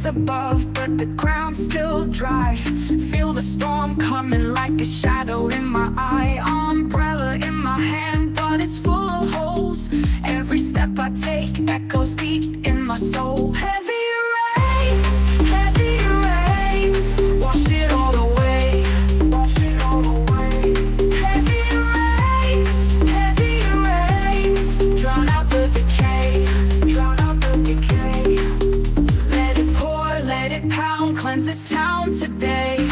above, but the ground's still dry. Feel the storm coming like a shadow in my eye. Umbrella in my hand, but it's full of holes. Every step I take echoes deep in my soul. Heavy rains, wash it all away. Heavy rains, drown out the decay. Let it pour, let it pound, cleanse this town today.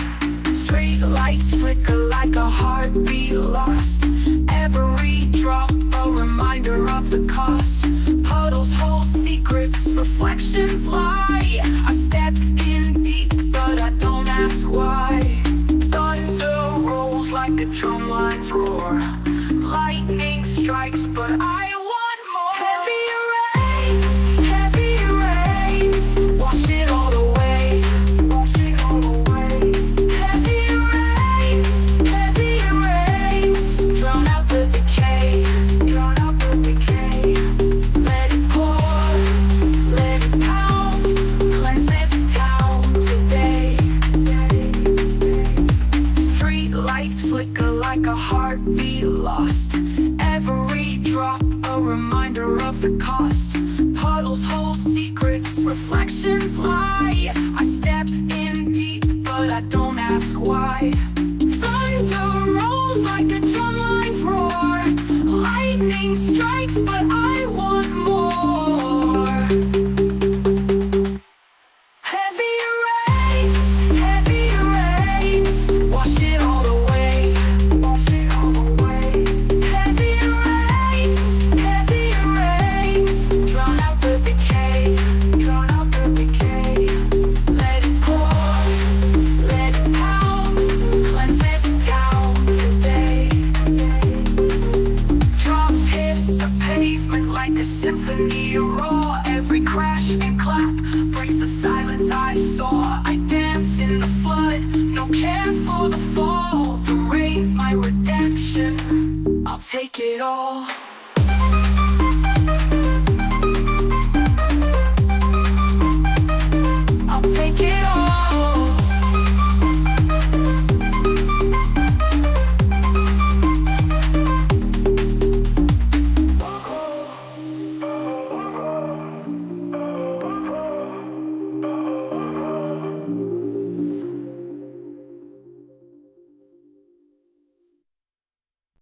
Street lights flicker like a heartbeat lost. Every drop a reminder of the cost. Puddles hold secrets, reflections lie. I step in deep, but I don't ask why. Thunder rolls like the drum lines roar. Lightning strikes, but I want more. Heavy rains, wash it all away. Heavy rains, drown out the decay. Let it pour, let it pound, cleanse this town today. Street lights flicker like a heartbeat lost. Every drop a reminder of the cost. Puddles hold secrets, reflections lie. I step in deep, but I don't ask why. Thunder rolls like the drum lines roar. Lightning strikes, but I want more. Heavy rains, wash it all away. Heavy rains, drown out the decay. Let it pour, let it pound, cleanse this town today. Drums hit the pavement like a symphony roar. Every crash and clap breaks the silence I saw. I dance in the flood, no care for the fall. The rain's my redemption, I'll take it all.